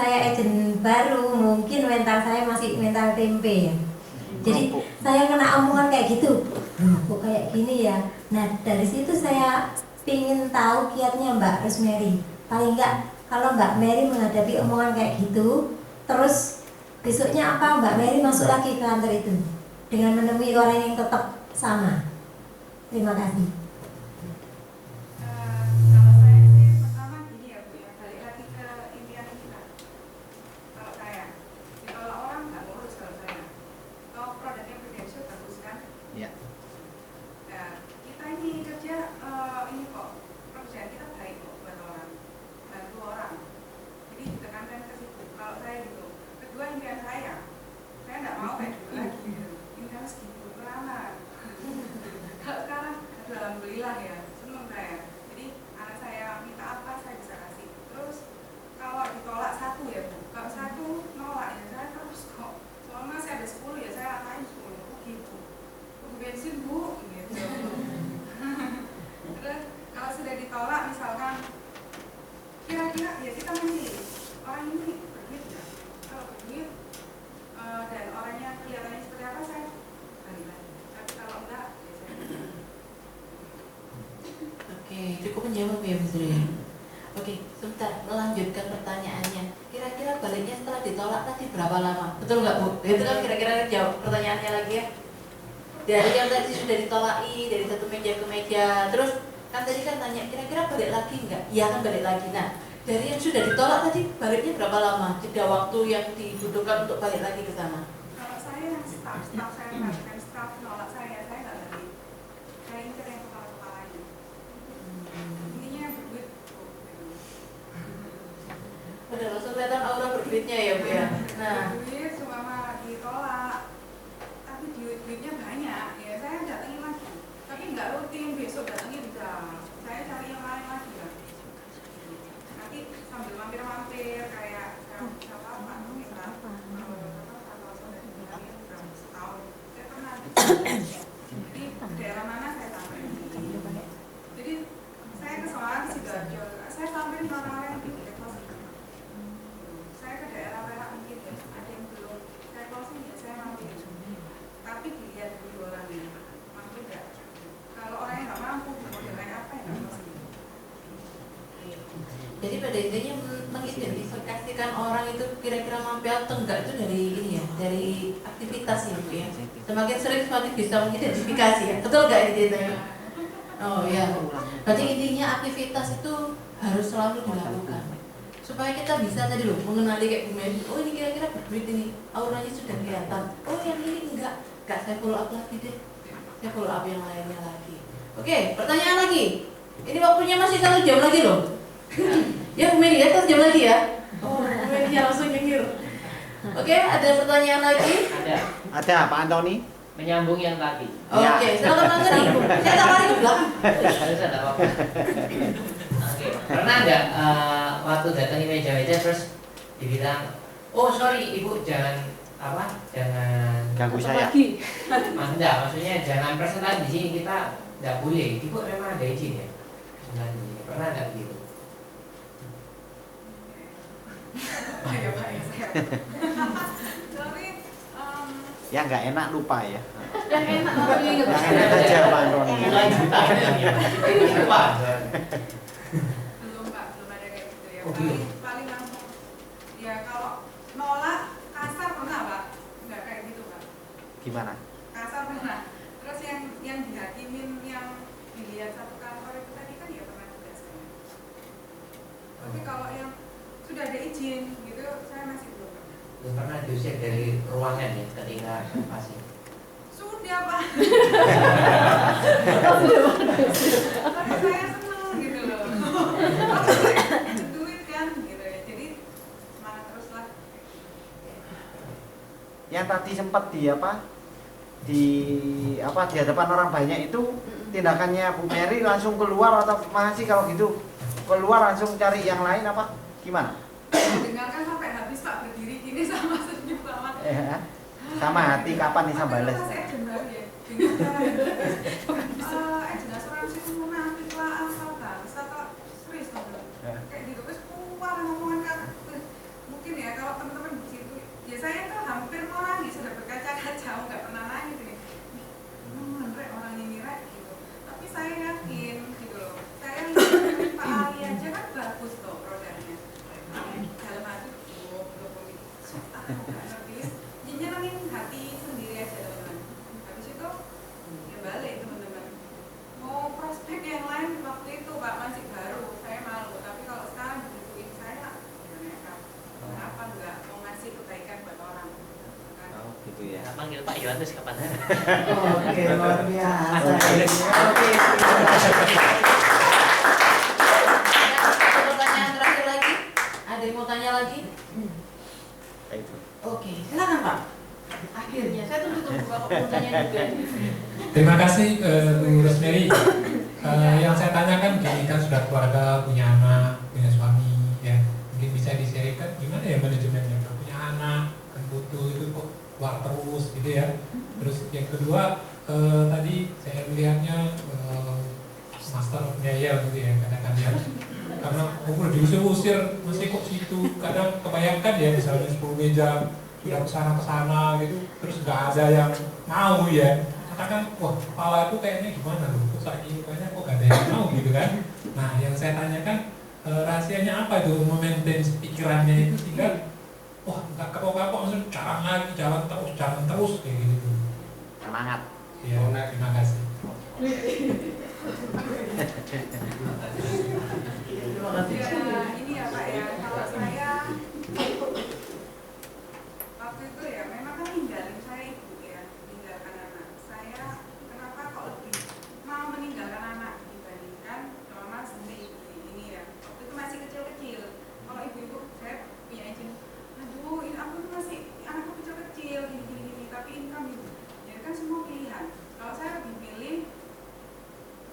saya agent baru, mungkin mental saya masih mental tempe ya. Jadi saya kena omongan kayak gitu, loh kok kayak gini ya. Nah dari situ saya ingin tahu kiatnya Mbak Rosemary. Paling enggak kalau Mbak Mary menghadapi omongan kayak gitu, terus besoknya apa Mbak Mary masuk lagi ke kantor itu dengan menemui orang yang tetap sama. Terima kasih. Kalau saya sih pertama gini ya Bu ya, balik lagi ke impian kita. Kalau saya ditolak orang nggak ngurus kalau saya. Kalau produknya Prudential bagus kan? Iya. Nah, kita ini kerja ini kok pekerjaan kita baik kok buat orang, bantu orang. Jadi ditekankan ke situ. Kalau saya gitu. Kedua impian saya nggak mau kayak dulu lagi. Gitu. Impian segitu lama. Kalau sekarang, aduh, alhamdulillah ya, seneng saya. Jadi anak saya minta apa saya bisa kasih. Terus kalau ditolak satu ya Bu, kalau satu nolak ya saya terus kok. Soalnya masih ada 10 ya saya ratain 10 gitu. Bensin Bu, gitu. Terus kalau sudah ditolak misalkan kira-kira ya kita milih orang ini berduit nggak? Kalau berduit dan orangnya kelihatannya seperti apa saya balik lagi. Tapi kalau enggak ya saya Oke, cukup menjawab ya Bu Sri. Oke, sebentar melanjutkan pertanyaannya. Kira-kira baliknya setelah ditolak tadi berapa lama? Betul nggak Bu? Itu kan kira-kira jawab pertanyaannya lagi ya. Dari yang tadi sudah ditolaki dari satu meja ke meja, terus kan tadi kan tanya kira-kira balik lagi nggak? Iya kan balik lagi. Nah, dari yang sudah ditolak tadi baliknya berapa lama? Jeda waktu yang dibutuhkan untuk balik lagi ke sana? kalau saya yang staff saya mengatakan staff nolak saya nggak balik. Saya incer yang kepala-kepalanya. Intinya yang berduit Bu. Udah langsung kelihatan aura berduitnya ya Bu ya. Nah, Duit cuma ditolak, tapi duitnya banyak. Ya saya datengin lagi, tapi nggak rutin. Besok datengin udah. Saya cari yang lain lagi lah. Nanti sambil mampir-mampir kayak siapa Pak minta kalau sudah dibilangin udah setahun. Saya pernah. Jadi daerah mana saya sampai. Jadi saya ke Semarang Sidoarjo. Saya sampai di orang-orang yang bikin closing. Saya ke daerah Perak mungkin ya, ada yang belum saya closing ya saya mampir. Tapi dilihat dulu orangnya mampu nggak. Kalau orang yang nggak mampu mau dengan apa ya nggak closing. jadi pada intinya mengidentifikasikan orang itu kira-kira mampu atau enggak itu dari ini ya, dari aktivitas ya Bu ya. Semakin sering semakin bisa mengidentifikasi ya. Betul nggak ini ceritanya? Oh ya. Berarti intinya aktivitas itu harus selalu dilakukan supaya kita bisa tadi loh mengenali kayak Bu Mary. Oh ini kira-kira berduit ini, auranya sudah kelihatan. Oh yang ini enggak saya follow up lagi deh. Saya follow up yang lainnya lagi. Oke, pertanyaan lagi. Ini waktunya masih 1 jam lagi loh. Ya Bu Mary ya, 1 jam lagi ya. Oh Bu Mary langsung nyengir. Oke, ada pertanyaan lagi? Ada Pak Antoni? Menyambung yang tadi. Oke, silakan Mas Antoni. Saya tak lari ke belakang. Harus ada apa? Oke. Pernah nggak waktu datangi meja-meja terus dibilang, oh sorry Ibu jangan Ganggu saya. enggak, maksudnya jangan presentasi di sini kita nggak boleh. Ibu memang ada izin ya? Pernah nggak gitu? Bahaya saya. Tapi Ya nggak enak lupa ya. Yang enak orang ingat. Yang enak aja Pak Antoni. Lanjutannya ya. Lupa. belum Pak, belum ada kayak gitu ya. Oh, belum. Paling langsung ya kalau nolak kasar pernah Pak, nggak kayak gitu Pak. Gimana? Kasar pernah. Terus yang dihakimin yang dilihat satu kantor itu tadi kan ya pernah juga saya. Tapi kalau yang sudah ada izin gitu saya masih belum pernah. Belum pernah diusir dari ruangan ya ketika pasien. Sudah Pak. Tapi saya seneng gitu loh. Duit kan gitu ya. Jadi semangat terus lah. Yang tadi sempat di hadapan orang banyak itu tindakannya Bu Mary langsung keluar atau masih kalau gitu keluar langsung cari yang lain apa gimana? Dengarkan sampai habis Pak, berdiri gini sama senyum Sama hati kapan nih sambales? Saya dengar ya. Dengar asuransi munafik lah apa bangsa kok serius dong. Kayak gitu terus keluar ngomongan kan mungkin nggak ngerti. Nyenengin hati sendiri aja teman-teman. Habis itu ya balik teman-teman. Mau prospek yang lain waktu itu Pak masih baru, saya malu. Tapi kalau sekarang digituin saya, ya nekat. Kenapa nggak mau ngasih kebaikan buat orang? Kan? Oh, gitu ya. Nah, panggil Pak Yohanes kapan? Oke, luar biasa. Oke. Ada pertanyaan terakhir lagi? Ada yang mau tanya lagi? Itu. Oke, silakan Pak. Akhirnya saya tunggu Bapak mau tanya juga. Terima kasih Bu Rosemary. Yang saya tanyakan gini, kan sudah keluarga, punya anak, punya suami, ya mungkin bisa di-sharekan gimana ya manajemennya? Punya anak, kan butuh itu kok keluar terus gitu ya. Terus yang kedua tadi saya melihatnya master of denial gitu ya, kadang-kadang karena udah diusir-usir masih kok situ, kadang kebayangkan ya misalnya 10 meja sudah kesana gitu, terus nggak ada yang mau ya, katakan wah kepala itu kayaknya gimana loh, kok saat ini kayaknya kok gak ada yang mau gitu kan. Nah yang saya tanyakan rahasianya apa itu memaintain pikirannya itu sehingga wah nggak kapok-kapok langsung jalan terus kayak gitu. Semangat. Ya, terima kasih. Ya, ini ya Pak ya, kalau saya waktu itu ya memang kan ninggalin saya ibu ya, meninggalkan anak. Saya kenapa kok lebih mau meninggalkan anak dibandingkan mama sendiri ini ya. Waktu itu masih kecil-kecil. Kalau ibu-ibu saya punya izin, aduh ini aku tuh masih anakku kecil-kecil gini-gini, tapi ini kan ibu. Ya kan semua pilihan. Kalau saya lebih pilih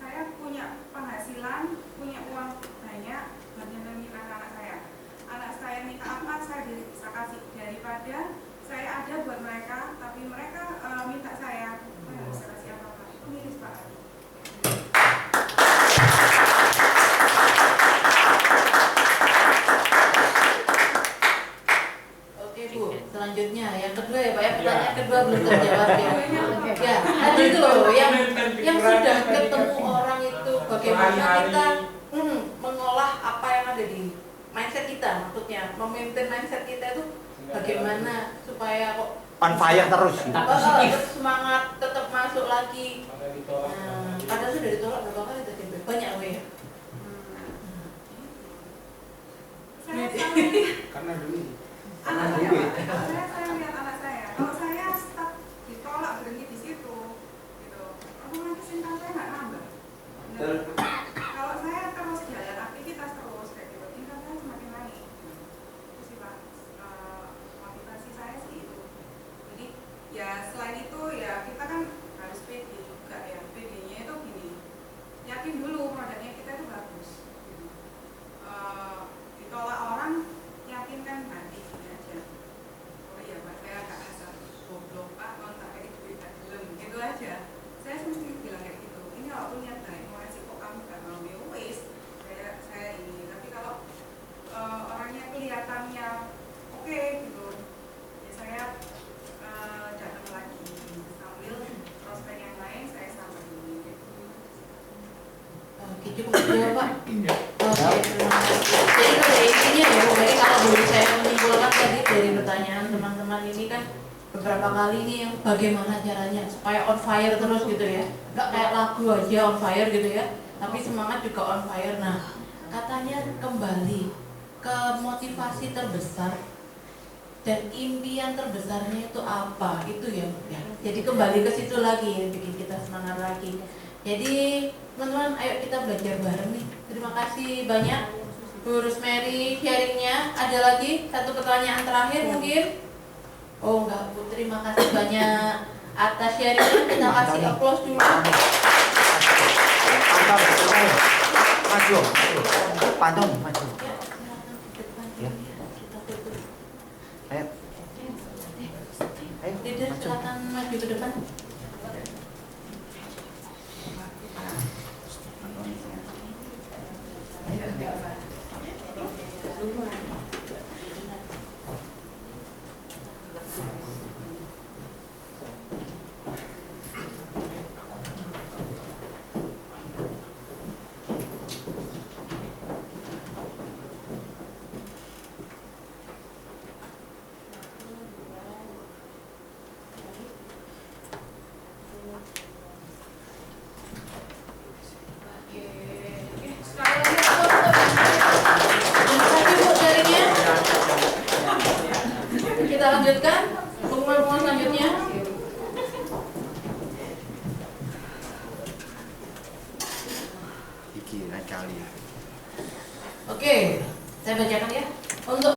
saya punya penghasilan, punya uang banyak buat nyenengin anak-anak saya. Anak saya minta apa, saya bisa kasih, daripada saya ada buat mereka, tapi mereka minta saya nggak bisa kasih apa-apa. Itu miris Pak. Oke Bu, selanjutnya yang kedua ya Pak ya, pertanyaan kedua belum terjawab ya. Ya, tadi itu loh yang sudah ketemu orang itu bagaimana kita mengolah apa yang ada di mindset kita, maksudnya memaintain mindset kita itu bagaimana supaya kok On fire terus. Gitu. tetap semangat, tetap masuk lagi. Padahal sudah ditolak berapa kali tadi? Banyak ya. Karena dulu. Anak saya, Pak. Saya lihat anak saya. Kalau saya stuck ditolak berhenti di situ, gitu. Otomatis income saya nggak nambah. Kalau saya terus jalan aktivitas terus kayak gitu, income saya semakin naik. Itu sih Pak. Motivasi saya sih itu. Jadi ya selain itu ya kita kan harus pede juga ya. PD-nya itu gini. Yakin dulu produknya kita itu bagus. Gitu. Ditolak orang, yakinkan hati ini aja. Oh iya Pak, saya agak asal goblok Pak, kontak kayak duit gak belum, gitu aja. Saya mesti bilang kayak gitu. Ini kalau aku niat baik, mau resiko kamu gak mau ya wis. Saya ini, tapi kalau orangnya kelihatannya oke gitu, ya saya datang lagi sambil prospek yang lain saya sama dulu. Oke, cukup ya Pak. Oke, terima kasih. Jadi pada intinya ya, jadi kalau boleh saya menyimpulkan tadi dari pertanyaan teman-teman ini kan beberapa kali nih yang bagaimana caranya supaya on fire terus gitu ya, nggak kayak lagu aja on fire gitu ya, tapi semangat juga on fire. Nah, katanya kembali ke motivasi terbesar dan impian terbesarnya itu apa, itu ya. Jadi kembali ke situ lagi yang bikin kita semangat lagi. Jadi teman-teman, ayo kita belajar bareng nih. Terima kasih banyak Bu Rosemary sharingnya. Ada lagi satu pertanyaan terakhir mungkin? Oh enggak Bu, terima kasih banyak atas sharingnya. Kita kasih applause dulu. Maju. Pantun, maju. Ya, silakan ke depan. Ya. Kita tutup. Ayo. Ayo. Leader, Maju. silakan maju ke depan. Saya bacakan ya.